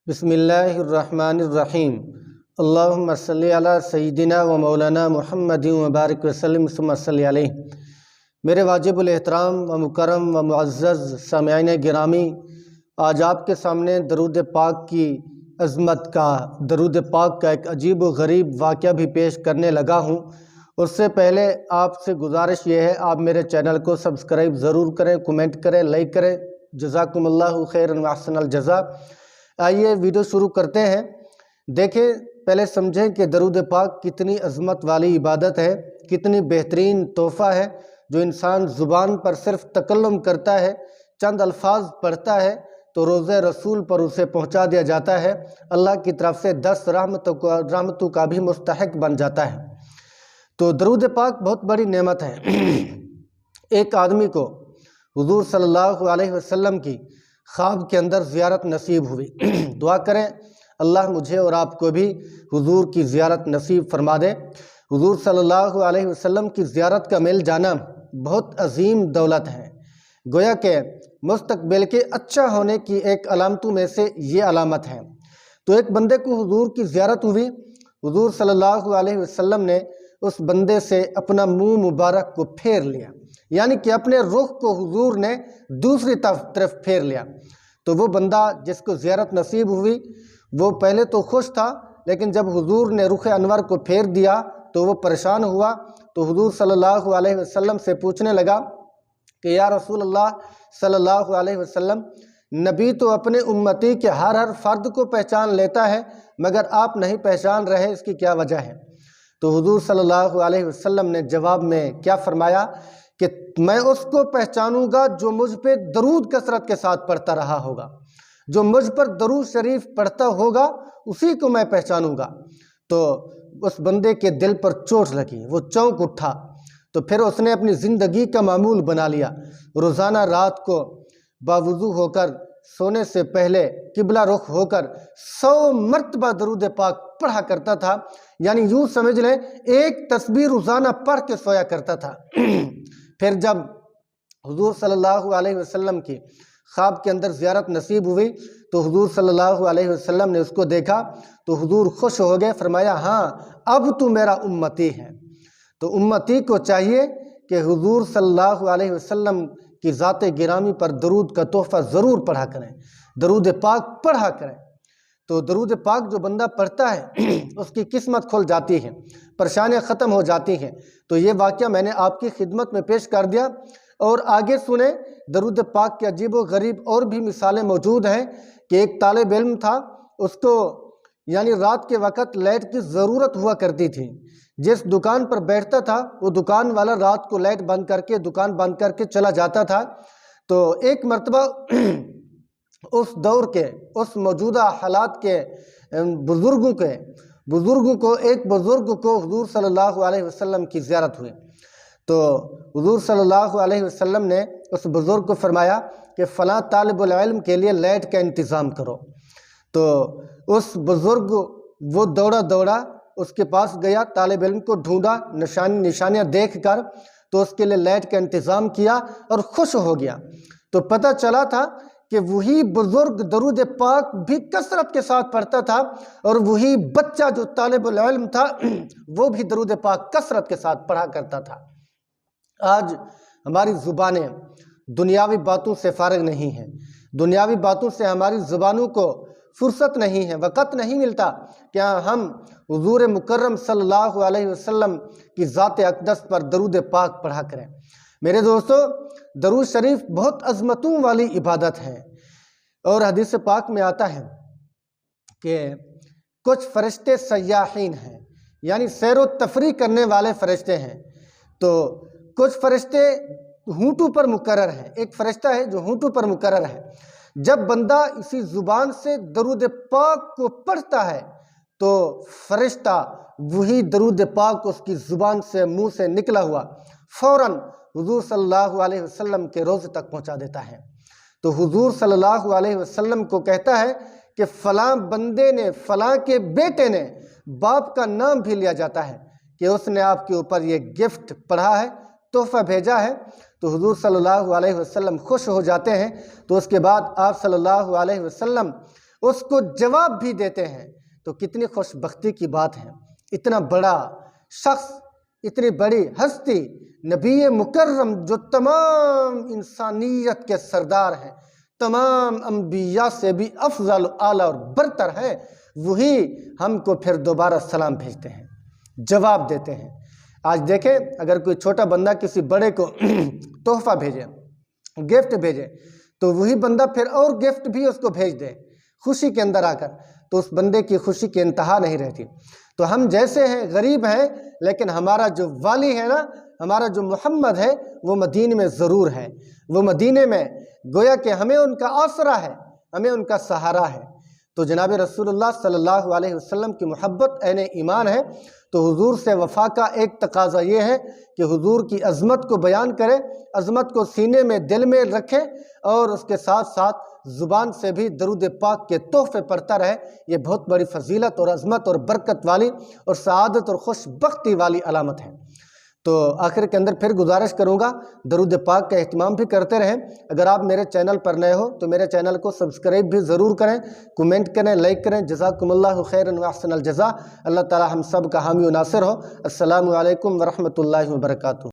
بسم اللہ الرحمن الرحیم اللہم صلی علی سیدنا و مولانا محمد وبارک وسلم ثم صلی علیہ۔ میرے واجب الاحترام و مکرم و معزز سامعین گرامی، آج آپ کے سامنے درود پاک کی عظمت کا درود پاک کا ایک عجیب و غریب واقعہ بھی پیش کرنے لگا ہوں۔ اس سے پہلے آپ سے گزارش یہ ہے، آپ میرے چینل کو سبسکرائب ضرور کریں، کمنٹ کریں، لائک کریں۔ جزاکم اللہ خیرا و احسن الجزاء۔ آئیے ویڈیو شروع کرتے ہیں۔ دیکھیں، پہلے سمجھیں کہ درود پاک کتنی عظمت والی عبادت ہے، کتنی بہترین تحفہ ہے جو انسان زبان پر صرف تکلم کرتا ہے، چند الفاظ پڑھتا ہے تو روضہ رسول پر اسے پہنچا دیا جاتا ہے، اللہ کی طرف سے 10 رحمتوں کا بھی مستحق بن جاتا ہے۔ تو درود پاک بہت بڑی نعمت ہے۔ ایک آدمی کو حضور صلی اللہ علیہ وسلم کی خواب کے اندر زیارت نصیب ہوئی۔ دعا کریں اللہ مجھے اور آپ کو بھی حضور کی زیارت نصیب فرما دے۔ حضور صلی اللہ علیہ وسلم کی زیارت کا مل جانا بہت عظیم دولت ہے، گویا کہ مستقبل کے اچھا ہونے کی ایک علامتوں میں سے یہ علامت ہے۔ تو ایک بندے کو حضور کی زیارت ہوئی، حضور صلی اللہ علیہ وسلم نے اس بندے سے اپنا منہ مبارک کو پھیر لیا، یعنی کہ اپنے رخ کو حضور نے دوسری طرف پھیر لیا۔ تو وہ بندہ جس کو زیارت نصیب ہوئی وہ پہلے تو خوش تھا، لیکن جب حضور نے رخ انور کو پھیر دیا تو وہ پریشان ہوا۔ تو حضور صلی اللہ علیہ وسلم سے پوچھنے لگا کہ یا رسول اللہ صلی اللہ علیہ وسلم، نبی تو اپنے امتی کے ہر فرد کو پہچان لیتا ہے، مگر آپ نہیں پہچان رہے، اس کی کیا وجہ ہے؟ تو حضور صلی اللہ علیہ وسلم نے جواب میں کیا فرمایا کہ میں اس کو پہچانوں گا جو مجھ پہ درود کثرت کے ساتھ پڑھتا رہا ہوگا، جو مجھ پر درود شریف پڑھتا ہوگا اسی کو میں پہچانوں گا۔ تو اس بندے کے دل پر چوٹ لگی، وہ چونک اٹھا۔ تو پھر اس نے اپنی زندگی کا معمول بنا لیا، روزانہ رات کو باوضو ہو کر سونے سے پہلے قبلہ رخ ہو کر 100 مرتبہ درود پاک پڑھا کرتا تھا، یعنی یوں سمجھ لیں ایک تسبیح روزانہ پڑھ کے سویا کرتا تھا۔ پھر جب حضور صلی اللہ علیہ وسلم کی خواب کے اندر زیارت نصیب ہوئی تو حضور صلی اللہ علیہ وسلم نے اس کو دیکھا تو حضور خوش ہو گئے، فرمایا ہاں اب تو میرا امتی ہے۔ تو امتی کو چاہیے کہ حضور صلی اللہ علیہ وسلم کی ذات گرامی پر درود کا تحفہ ضرور پڑھا کریں، درود پاک پڑھا کریں۔ تو درود پاک جو بندہ پڑھتا ہے اس کی قسمت کھل جاتی ہے، پریشانیاں ختم ہو جاتی ہیں۔ تو یہ واقعہ میں نے آپ کی خدمت میں پیش کر دیا، اور آگے سنیں درود پاک کے عجیب و غریب اور بھی مثالیں موجود ہیں کہ ایک طالب علم تھا، اس کو یعنی رات کے وقت لائٹ کی ضرورت ہوا کرتی تھی۔ جس دکان پر بیٹھتا تھا وہ دکان والا رات کو لائٹ بند کر کے دکان بند کر کے چلا جاتا تھا۔ تو ایک مرتبہ اس دور کے اس موجودہ حالات کے بزرگوں کو ایک بزرگ کو حضور صلی اللہ علیہ وسلم کی زیارت ہوئی۔ تو حضور صلی اللہ علیہ وسلم نے اس بزرگ کو فرمایا کہ فلاں طالب العلم کے لیے لائٹ کا انتظام کرو۔ تو اس بزرگ وہ دوڑا اس کے پاس گیا، طالب علم کو ڈھونڈا، نشانیاں دیکھ کر تو اس کے لیے لائٹ کا انتظام کیا اور خوش ہو گیا۔ تو پتہ چلا تھا کہ وہی بزرگ درود پاک بھی کثرت کے ساتھ پڑھتا تھا، اور وہی بچہ جو طالب العلم تھا وہ بھی درود پاک کثرت کے ساتھ پڑھا کرتا تھا۔ آج ہماری زبانیں دنیاوی باتوں سے فارغ نہیں ہیں، دنیاوی باتوں سے ہماری زبانوں کو فرصت نہیں ہے، وقت نہیں ملتا کہ ہم حضور مکرم صلی اللہ علیہ وسلم کی ذات اقدس پر درود پاک پڑھا کریں۔ میرے دوستو، درود شریف بہت عظمتوں والی عبادت ہے، اور حدیث پاک میں آتا ہے کہ کچھ فرشتے سیاحین ہیں، یعنی سیر و تفریح کرنے والے فرشتے ہیں۔ تو کچھ فرشتے ہونٹوں پر مقرر ہیں، ایک فرشتہ ہے جو ہونٹوں پر مقرر ہے۔ جب بندہ اسی زبان سے درود پاک کو پڑھتا ہے تو فرشتہ وہی درود پاک اس کی زبان سے منہ سے نکلا ہوا فوراً حضور صلی اللہ علیہ وسلم کے روضے تک پہنچا دیتا ہے۔ تو حضور صلی اللہ علیہ وسلم کو کہتا ہے کہ فلاں بندے نے، فلاں کے بیٹے نے، باپ کا نام بھی لیا جاتا ہے کہ اس نے آپ کے اوپر یہ گفٹ پڑھا ہے، تحفہ بھیجا ہے۔ تو حضور صلی اللہ علیہ وسلم خوش ہو جاتے ہیں۔ تو اس کے بعد آپ صلی اللہ علیہ وسلم اس کو جواب بھی دیتے ہیں، تو کتنی خوش بختی کی بات ہے۔ اتنا بڑا شخص، اتنی بڑی ہستی، نبی مکرم جو تمام انسانیت کے سردار ہیں، تمام انبیاء سے بھی افضل اعلیٰ اور برتر ہیں، وہی ہم کو پھر دوبارہ سلام بھیجتے ہیں، جواب دیتے ہیں۔ آج دیکھیں، اگر کوئی چھوٹا بندہ کسی بڑے کو تحفہ بھیجے، گفٹ بھیجے، تو وہی بندہ پھر اور گفٹ بھی اس کو بھیج دے خوشی کے اندر آ کر، تو اس بندے کی خوشی کی انتہا نہیں رہتی۔ تو ہم جیسے ہیں، غریب ہیں، لیکن ہمارا جو والی ہے نا، ہمارا جو محمد ہے، وہ مدینے میں ضرور ہے۔ وہ مدینے میں گویا کہ ہمیں ان کا آسرا ہے، ہمیں ان کا سہارا ہے۔ تو جناب رسول اللہ صلی اللہ علیہ وسلم کی محبت عین ایمان ہے۔ تو حضور سے وفا کا ایک تقاضا یہ ہے کہ حضور کی عظمت کو بیان کرے، عظمت کو سینے میں، دل میں رکھے، اور اس کے ساتھ ساتھ زبان سے بھی درود پاک کے تحفے پڑھتا رہے۔ یہ بہت بڑی فضیلت اور عظمت اور برکت والی اور سعادت اور خوش بختی والی علامت ہے۔ تو آخر کے اندر پھر گزارش کروں گا، درود پاک کا اہتمام بھی کرتے رہیں۔ اگر آپ میرے چینل پر نئے ہو تو میرے چینل کو سبسکرائب بھی ضرور کریں، کومنٹ کریں، لائک کریں۔ جزاکم اللہ خیرا و احسن الجزاء۔ اللہ تعالی ہم سب کا حامی و ناصر ہو۔ السلام علیکم ورحمۃ اللہ وبرکاتہ۔